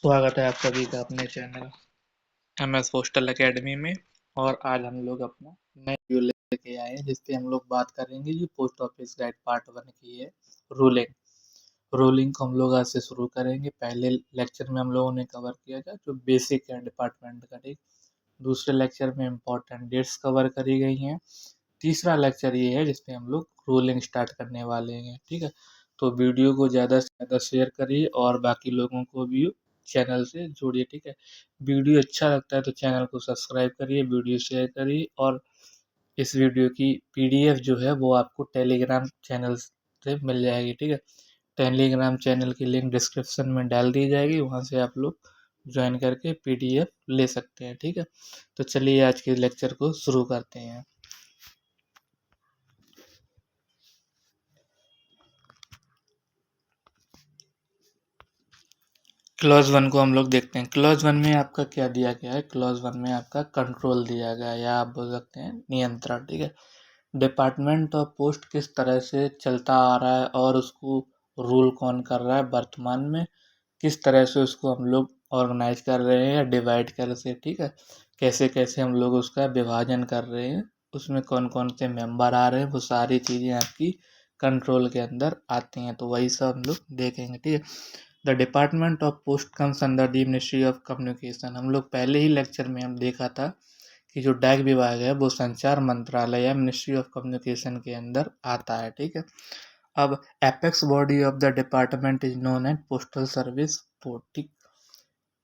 स्वागत है आप सभी का अपने चैनल MS पोस्टल एकेडमी में। और आज हम लोग अपना नए वीडियो लेके आए हैं जिसपे हम लोग बात करेंगे जो पोस्ट ऑफिस गाइड पार्ट 1 की है। रूलिंग रूलिंग को हम लोग आज से शुरू करेंगे। पहले लेक्चर में हम लोगों ने कवर किया था जो बेसिक है डिपार्टमेंट का, ठीक। दूसरे लेक्चर में इम्पोर्टेंट डेट्स कवर करी गई हैं। तीसरा लेक्चर ये है जिसपे हम लोग रूलिंग स्टार्ट करने वाले हैं, ठीक है। तो वीडियो को ज़्यादा से ज़्यादा शेयर करिए और बाकी लोगों को भी चैनल से जोड़िए, ठीक है। वीडियो अच्छा लगता है तो चैनल को सब्सक्राइब करिए, वीडियो शेयर करिए और इस वीडियो की पीडीएफ जो है वो आपको टेलीग्राम चैनल से मिल जाएगी, ठीक है। टेलीग्राम चैनल की लिंक डिस्क्रिप्शन में डाल दी जाएगी, वहाँ से आप लोग ज्वाइन करके पीडीएफ ले सकते हैं, ठीक है। तो चलिए आज के लेक्चर को शुरू करते हैं। क्लॉज 1 को हम लोग देखते हैं। क्लॉज 1 में आपका क्या दिया गया है? क्लॉज 1 में आपका कंट्रोल दिया गया है या आप बोल सकते हैं नियंत्रण, ठीक है। डिपार्टमेंट ऑफ पोस्ट किस तरह से चलता आ रहा है और उसको रूल कौन कर रहा है वर्तमान में, किस तरह से उसको हम लोग ऑर्गेनाइज कर रहे हैं या डिवाइड कर रहे हैं, ठीक है। कैसे कैसे हम लोग उसका विभाजन कर रहे हैं, उसमें कौन कौन से मेंबर आ रहे हैं, वो सारी चीज़ें आपकी कंट्रोल के अंदर आती हैं। तो वही सब हम लोग देखेंगे, ठीक है। The department of post comes under the ministry of communication. हम लोग पहले ही लेक्चर में हम देखा था कि जो डाक विभाग है वो संचार मंत्रालय या मिनिस्ट्री ऑफ कम्युनिकेशन के अंदर आता है, ठीक है। अब apex body of the department is known as postal service board, ठीक।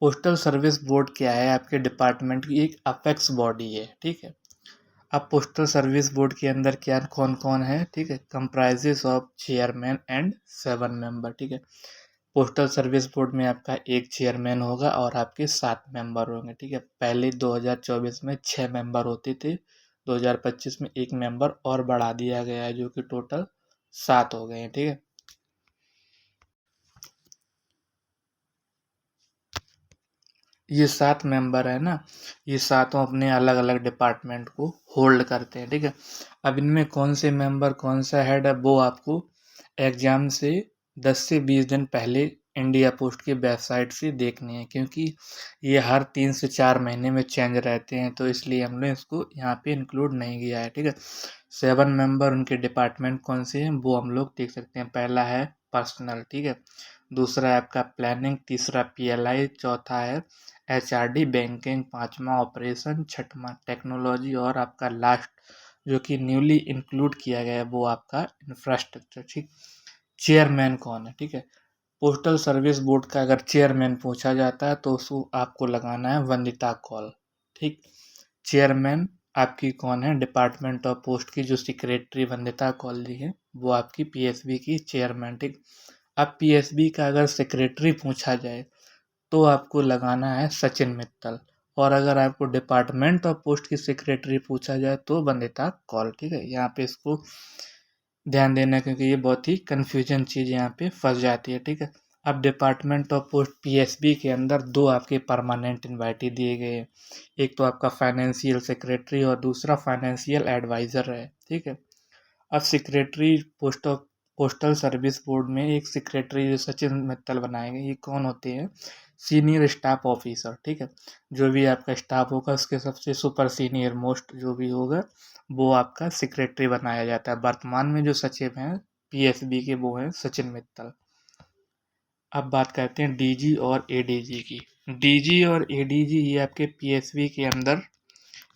पोस्टल सर्विस बोर्ड क्या है? आपके डिपार्टमेंट की एक अपेक्स बॉडी है, ठीक है। अब पोस्टल सर्विस बोर्ड के अंदर क्या कौन कौन है, ठीक है। Comprises of chairman and 7 member, ठीक है। पोस्टल सर्विस बोर्ड में आपका एक चेयरमैन होगा और आपके 7 मेंबर होंगे, ठीक है। पहले 2024 में 6 मेंबर होते थे, 2025 में एक मेंबर और बढ़ा दिया गया है जो कि टोटल 7 हो गए हैं, ठीक है। ये 7 मेंबर है ना, ये सातों अपने अलग अलग डिपार्टमेंट को होल्ड करते हैं, ठीक है। अब इनमें कौन से मेंबर कौन सा हेड है वो आपको एग्जाम से 10 से 20 दिन पहले इंडिया पोस्ट की वेबसाइट से देखनी है, क्योंकि ये हर 3 से 4 महीने में चेंज रहते हैं, तो इसलिए हमने इसको यहाँ पे इंक्लूड नहीं किया है, ठीक है। 7 मेंबर उनके डिपार्टमेंट कौन से हैं वो हम लोग देख सकते हैं। पहला है पर्सनल, ठीक है। दूसरा है आपका प्लानिंग, तीसरा पीएलआई, चौथा है एचआरडी बैंकिंग, पांचवा ऑपरेशन, छठवां टेक्नोलॉजी और आपका लास्ट जो कि न्यूली इंक्लूड किया गया है वो आपका इंफ्रास्ट्रक्चर, ठीक। चेयरमैन कौन है, ठीक है। पोस्टल सर्विस बोर्ड का अगर चेयरमैन पूछा जाता है तो उसको आपको लगाना है वंदिता कॉल, ठीक। चेयरमैन आपकी कौन है? डिपार्टमेंट ऑफ पोस्ट की जो सेक्रेटरी वंदिता कौल जी है वो आपकी पीएसबी की चेयरमैन, ठीक। अब पीएसबी का अगर सेक्रेटरी पूछा जाए तो आपको लगाना है सचिन मित्तल, और अगर आपको डिपार्टमेंट ऑफ पोस्ट की सेक्रेटरी पूछा जाए तो वंदिता कौल, ठीक है। यहाँ पे इसको ध्यान देना क्योंकि ये बहुत ही कंफ्यूजन चीज़ यहाँ पे फंस जाती है, ठीक है। अब डिपार्टमेंट ऑफ पोस्ट पीएसबी के अंदर दो आपके परमानेंट इन्वाइटी दिए गए हैं, एक तो आपका फाइनेंशियल सेक्रेटरी और दूसरा फाइनेंशियल एडवाइज़र है, ठीक है। अब सेक्रेटरी पोस्टल सर्विस बोर्ड में एक सेक्रेटरी जो सचिन मित्तल बनाएंगे, ये कौन होते हैं? सीनियर स्टाफ ऑफिसर, ठीक है। जो भी आपका स्टाफ होगा उसके सबसे सुपर सीनियर मोस्ट जो भी होगा वो आपका सेक्रेटरी बनाया जाता है। वर्तमान में जो सचिव हैं पीएसबी के वो हैं सचिन मित्तल। अब बात करते हैं डीजी और एडीजी की। डीजी और एडीजी ये आपके पीएसबी के अंदर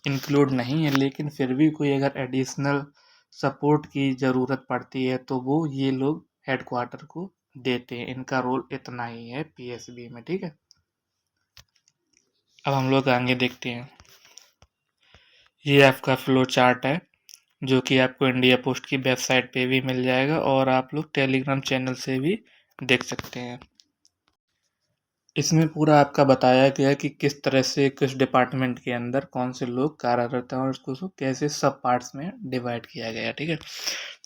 इंक्लूड नहीं है, लेकिन फिर भी कोई अगर एडिशनल सपोर्ट की ज़रूरत पड़ती है तो वो ये लोग हेडक्वार्टर को देते हैं। इनका रोल इतना ही है पीएसबी में, ठीक है। अब हम लोग आगे देखते हैं। ये आपका फ्लो चार्ट है जो कि आपको इंडिया पोस्ट की वेबसाइट पे भी मिल जाएगा और आप लोग टेलीग्राम चैनल से भी देख सकते हैं। इसमें पूरा आपका बताया गया है कि किस तरह से किस डिपार्टमेंट के अंदर कौन से लोग कार्यरत हैं और उसको कैसे सब पार्ट्स में डिवाइड किया गया है, ठीक है।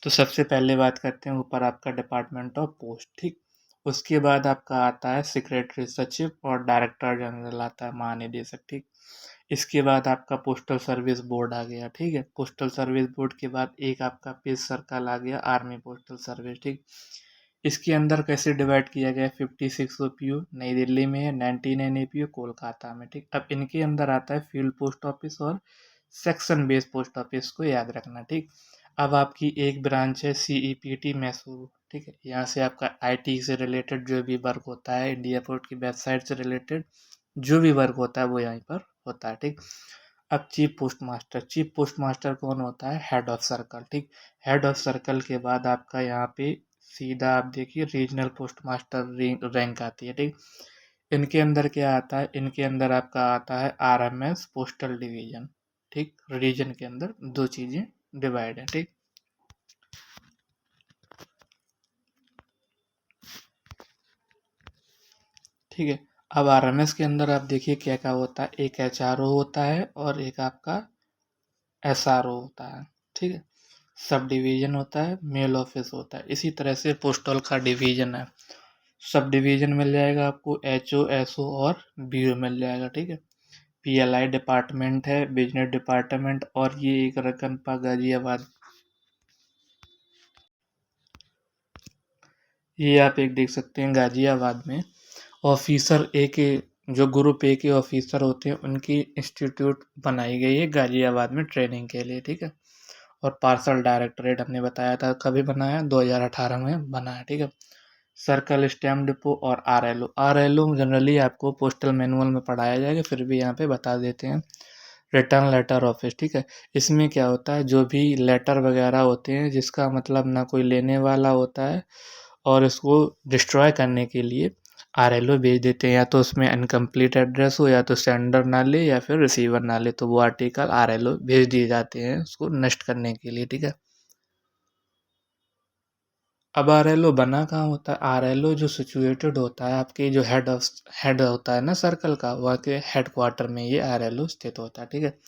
तो सबसे पहले बात करते हैं ऊपर आपका डिपार्टमेंट ऑफ पोस्ट, ठीक। उसके बाद आपका आता है सेक्रेटरी सचिव और डायरेक्टर जनरल आता है महानिदेशक, ठीक। इसके बाद आपका पोस्टल सर्विस बोर्ड आ गया, ठीक है। पोस्टल सर्विस बोर्ड के बाद एक आपका पेज सर्कल आ गया आर्मी पोस्टल सर्विस, ठीक। इसके अंदर कैसे डिवाइड किया गया? 56 ओपीओ नई दिल्ली में है, 99 एपीओ कोलकाता में, ठीक। अब इनके अंदर आता है फील्ड पोस्ट ऑफिस और सेक्शन बेस्ड पोस्ट ऑफिस को याद रखना, ठीक। अब आपकी एक ब्रांच है सीईपीटी मैसूर, ठीक है। यहाँ से आपका आईटी से रिलेटेड जो भी वर्क होता है, इंडिया पोस्ट की वेबसाइट से रिलेटेड जो भी वर्क होता है वो यहाँ पर होता है, ठीक। अब चीफ पोस्ट मास्टर कौन होता है? हेड ऑफ सर्कल, ठीक। हेड ऑफ सर्कल के बाद आपका यहाँ पे सीधा आप देखिए रीजनल पोस्ट मास्टर रैंक आती है, ठीक। इनके अंदर क्या आता है? इनके अंदर आपका आता है आरएमएस पोस्टल डिवीजन, ठीक। रीजन के अंदर दो चीजें डिवाइड है, ठीक। ठीक है। अब आरएमएस के अंदर आप देखिए क्या क्या होता है। एक एचआरओ होता है और एक आपका एसआरओ होता है, ठीक है। सब डिवीजन होता है, मेल ऑफिस होता है। इसी तरह से पोस्टल का डिवीजन है। सब डिवीजन मिल जाएगा आपको, एचओ एसओ और बीओ मिल जाएगा, ठीक है। पीएलआई डिपार्टमेंट है, बिजनेस डिपार्टमेंट, और ये एक रकनपा गाजियाबाद, ये आप एक देख सकते हैं गाजियाबाद में ऑफिसर ए के, जो ग्रुप ए के ऑफिसर होते हैं उनकी इंस्टीट्यूट बनाई गई है गाजियाबाद में ट्रेनिंग के लिए, ठीक है। और पार्सल डायरेक्टरेट हमने बताया था कभी बनाया, 2018 में बना है, ठीक है। सर्कल स्टैम्प डिपो और आरएलओ, आरएलओ जनरली आपको पोस्टल मैनुअल में पढ़ाया जाएगा, फिर भी यहाँ पे बता देते हैं। रिटर्न लेटर ऑफिस, ठीक है। इसमें क्या होता है, जो भी लेटर वगैरह होते हैं जिसका मतलब ना कोई लेने वाला होता है और इसको डिस्ट्रॉय करने के लिए आरएलओ भेज देते हैं, या तो उसमें इनकम्प्लीट एड्रेस हो, या तो सेंडर ना ले या फिर रिसीवर ना ले, तो वो आर्टिकल आरएलओ भेज दिए जाते हैं उसको नष्ट करने के लिए, ठीक है। अब आरएलओ बना कहाँ होता है? आरएलओ जो सिचुएटेड होता है आपके जो हेड होता है ना सर्कल का, वहाँ के हेड क्वार्टर में ये आरएलओ स्थित होता है, ठीक है।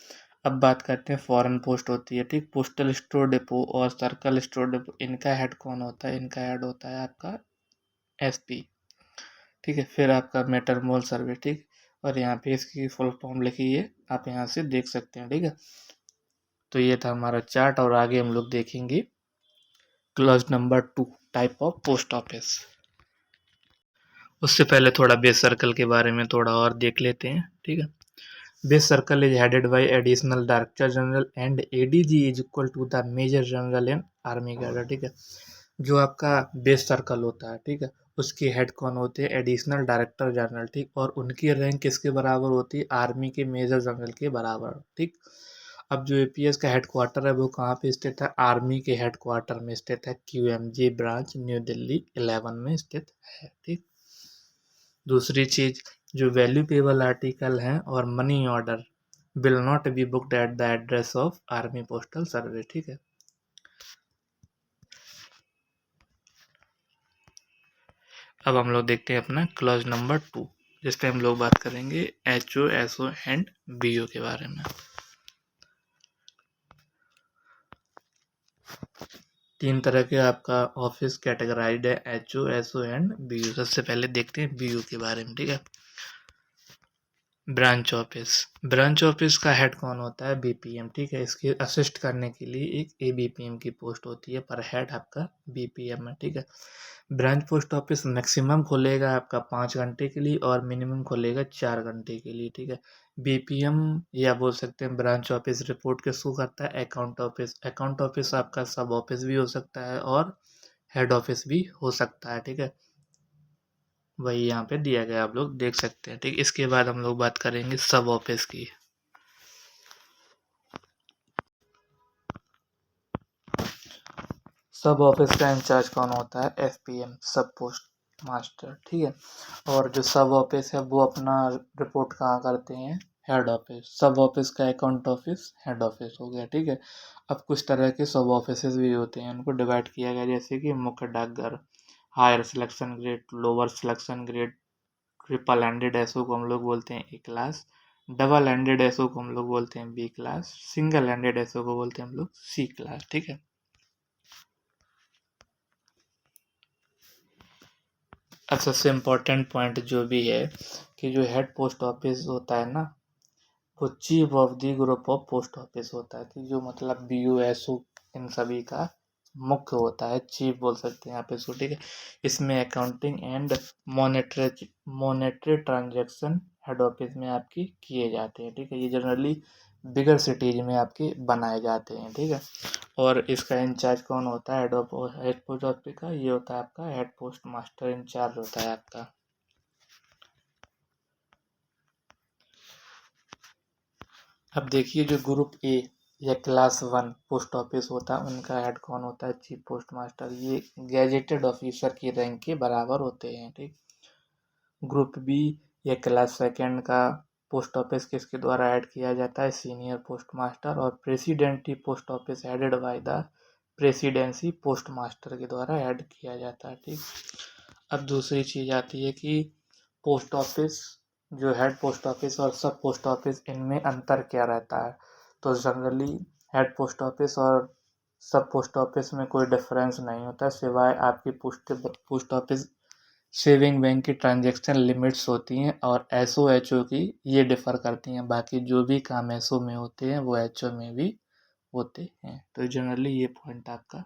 अब बात करते हैं फॉरेन पोस्ट होती है, ठीक। पोस्टल स्टोर डिपो और सर्कल स्टोर डिपो, इनका हेड कौन होता है? इनका हेड होता है आपका एसपी, ठीक है। फिर आपका मेटरमोल सर्विस, ठीक। और यहाँ पे इसकी फुल फॉर्म लिखी है, आप यहाँ से देख सकते हैं, ठीक है। तो ये था हमारा चार्ट, और आगे हम लोग देखेंगे clause number 2, type of post office. उससे पहले थोड़ा बेस सर्कल के बारे में थोड़ा और देख लेते हैं, ठीक है। Base circle is headed by additional director general and ADG is equal to the major general in army cadre, ठीक है। जो आपका बेस सर्कल होता है, ठीक है, उसके हेड कौन होते हैं? एडिशनल डायरेक्टर जनरल, ठीक। और उनकी रैंक किसके बराबर होती है? आर्मी के मेजर जनरल के बराबर, ठीक। अब जो एपीएस का हेड क्वार्टर है वो कहाँ पे स्थित है? आर्मी के हेड क्वार्टर में स्थित है, क्यूएमजी ब्रांच न्यू दिल्ली 11 में स्थित है, ठीक। दूसरी चीज, जो वैल्यूएबल आर्टिकल हैं और money order will not be booked at the address of army postal service, ठीक है। अब हम लोग देखते हैं अपना क्लॉज नंबर 2, जिस पे हम लोग बात करेंगे एचओ एसओ एंड बीओ के बारे में। तीन तरह के आपका ऑफिस कैटेगराइज्ड है, एचओ एसओ एंड बीओ। सबसे पहले देखते हैं बीओ के बारे में, ठीक है। ब्रांच ऑफिस, ब्रांच ऑफिस का हेड कौन होता है? बीपीएम, ठीक है। इसके असिस्ट करने के लिए एक एबीपीएम की पोस्ट होती है, पर हेड आपका बीपीएम है, ठीक है। ब्रांच पोस्ट ऑफिस मैक्सिमम खोलेगा आपका 5 घंटे के लिए और मिनिमम खोलेगा 4 घंटे के लिए, ठीक है। बीपीएम या बोल सकते हैं ब्रांच ऑफिस रिपोर्ट किसको करता है? Account office. अकाउंट ऑफिस आपका सब ऑफिस भी हो सकता है और हेड ऑफिस भी हो सकता है, ठीक है। वही यहाँ पे दिया गया, आप लोग देख सकते हैं, ठीक। इसके बाद हम लोग बात करेंगे सब ऑफिस की। सब ऑफिस का इंचार्ज कौन होता है? एफपीएम, सब पोस्ट मास्टर, ठीक है। और जो सब ऑफिस है वो अपना रिपोर्ट कहाँ करते हैं? Head office. सब ऑफिस का अकाउंट ऑफिस हेड ऑफिस हो गया, ठीक है। अब कुछ तरह के सब ऑफिस भी होते हैं, उनको डिवाइड किया गया, जैसे कि मुख्य डाकघर, higher selection grade, lower selection grade, triple ended SO को हम लोग बोलते हैं A class, double ended SO को हम लोग बोलते हैं B class, single ended SO को बोलते हैं हम लोग सी क्लास, ठीक है। अब सबसे इम्पोर्टेंट पॉइंट जो भी है कि जो हेड पोस्ट ऑफिस होता है ना, वो chief of the group of post office होता है, कि जो मतलब बी यू एस ओ इन सभी का मुख्य होता है, चीफ बोल सकते हैं आप इसको, ठीक है। इसमें accounting and monetary transaction head office में आपकी किए जाते हैं, ठीक है। ये जनरली बिगर सिटीज में आपके बनाए जाते हैं, ठीक है। और इसका इंचार्ज कौन होता है, हेड पोस्ट ऑफिस का, ये होता है आपका हेड पोस्ट मास्टर इंचार्ज होता है आपका। अब देखिए जो ग्रुप ए या क्लास 1 पोस्ट ऑफिस होता है उनका हेड कौन होता है, चीफ पोस्ट मास्टर। ये गैजेटेड ऑफिसर की रैंक के बराबर होते हैं, ठीक। ग्रुप बी या क्लास सेकंड का पोस्ट ऑफिस किसके द्वारा ऐड किया जाता है, सीनियर पोस्ट मास्टर। और presidency post office headed by the presidency post master के द्वारा ऐड किया जाता है, ठीक। अब दूसरी चीज आती है कि पोस्ट ऑफिस, जो हेड पोस्ट ऑफिस और सब पोस्ट ऑफिस, इनमें अंतर क्या रहता है। तो जनरली हेड पोस्ट ऑफिस और सब पोस्ट ऑफिस में कोई डिफरेंस नहीं होता, सिवाय आपकी पोस्ट ऑफिस सेविंग बैंक की ट्रांजैक्शन लिमिट्स होती हैं और एसओ एचओ की, ये डिफर करती हैं। बाकी जो भी काम एसओ में होते हैं वो एचओ में भी होते हैं। तो जनरली ये पॉइंट आपका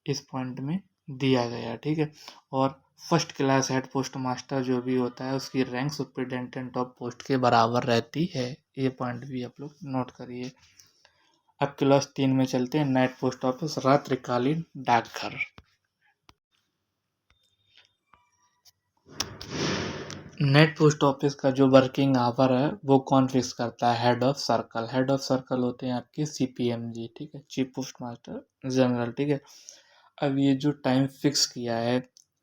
इस पॉइंट में दिया गया, ठीक है। और first class head post master जो भी होता है उसकी रैंक सुपरिटेंडेंट ऑफ पोस्ट के बराबर रहती है। ये पॉइंट भी आप लोग नोट करिए। अब क्लास 3 में चलते हैं, नाइट पोस्ट ऑफिस, रात्रिकालीन डाकघर। नेट पोस्ट ऑफिस का जो वर्किंग आवर है वो कौन फिक्स करता है, head of circle. Head of circle होते हैं आपके सीपीएमजी, ठीक है, चीफ पोस्ट मास्टर जनरल, ठीक है। अब ये जो टाइम फिक्स किया है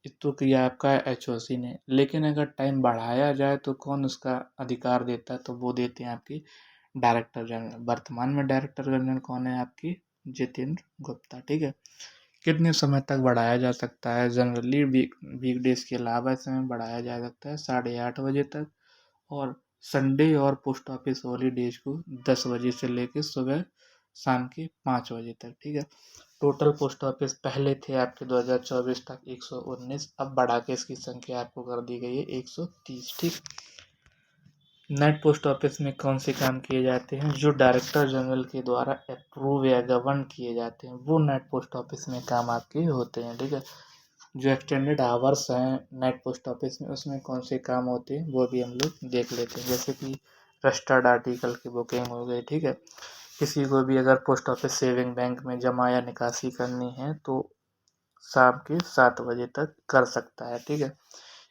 ये तो किया आपका एचओसी ने, लेकिन अगर टाइम बढ़ाया जाए तो कौन उसका अधिकार देता है, तो वो देते हैं आपकी डायरेक्टर जनरल। वर्तमान में डायरेक्टर जनरल कौन है आपकी, जितेंद्र गुप्ता, ठीक है। कितने समय तक बढ़ाया जा सकता है, जनरली वीकडेज के अलावा समय बढ़ाया जा सकता है 8:30 बजे तक, और संडे और पोस्ट ऑफिस हॉलीडेज को 10 बजे से लेकर सुबह शाम के 5 बजे तक, ठीक है। टोटल पोस्ट ऑफिस पहले थे आपके 2024 तक 119, अब बढ़ा के इसकी संख्या आपको कर दी गई है 130, ठीक। नेट पोस्ट ऑफिस में कौन से काम किए जाते हैं, जो डायरेक्टर जनरल के द्वारा अप्रूव या गवर्न किए जाते हैं वो नेट पोस्ट ऑफिस में काम आपके होते हैं, ठीक है। जो एक्सटेंडेड आवर्स हैं नेट पोस्ट ऑफिस में उसमें कौन से काम होते हैं वो भी हम लोग देख लेते हैं, जैसे कि रजिस्टर्ड आर्टिकल की बुकिंग हो गई, ठीक है। किसी को भी अगर पोस्ट ऑफिस सेविंग बैंक में जमा या निकासी करनी है तो शाम के 7 बजे तक कर सकता है, ठीक है।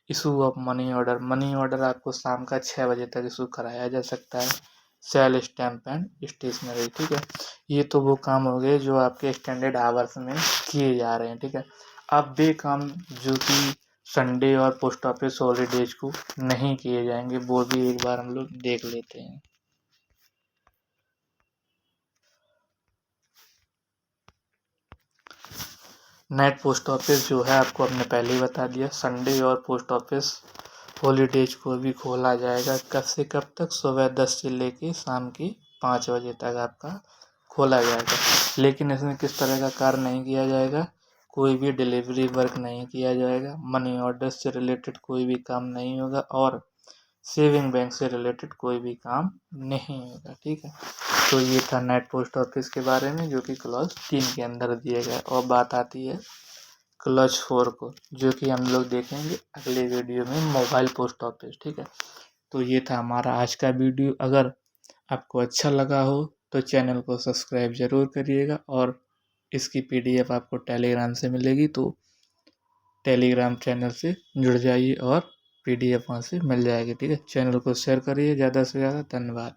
Issue of money order, money order आपको शाम का 6 बजे तक इशू कराया जा सकता है। सेल स्टैम्प एंड स्टेशनरी, ठीक है। ये तो वो काम हो गए जो आपके एक्सटेंडेड आवर्स में किए जा रहे हैं, ठीक है। अब वे काम जो कि संडे और पोस्ट ऑफिस हॉलीडेज को नहीं किए जाएंगे वो भी एक बार हम लोग देख लेते हैं। नेट पोस्ट ऑफिस जो है आपको हमने पहले ही बता दिया, संडे और पोस्ट ऑफिस हॉलीडेज को भी खोला जाएगा। कब से कब तक, सुबह 10 से लेके शाम की 5 बजे तक आपका खोला जाएगा। लेकिन इसमें किस तरह का कार्य नहीं किया जाएगा, कोई भी डिलीवरी वर्क नहीं किया जाएगा, मनी ऑर्डर से रिलेटेड कोई भी काम नहीं होगा और सेविंग बैंक से रिलेटेड कोई भी काम नहीं होगा, ठीक है। तो ये था नेट पोस्ट ऑफिस के बारे में जो कि क्लॉज 3 के अंदर दिए गए। और बात आती है क्लच 4 को, जो कि हम लोग देखेंगे अगले वीडियो में, मोबाइल पोस्ट ऑफिस, ठीक है। तो ये था हमारा आज का वीडियो। अगर आपको अच्छा लगा हो तो चैनल को सब्सक्राइब ज़रूर करिएगा और इसकी पीडीएफ आपको टेलीग्राम से मिलेगी, तो टेलीग्राम चैनल से जुड़ जाइए और पीडीएफ वहाँ से मिल जाएगी, ठीक है। चैनल को शेयर करिए ज़्यादा से ज़्यादा। धन्यवाद।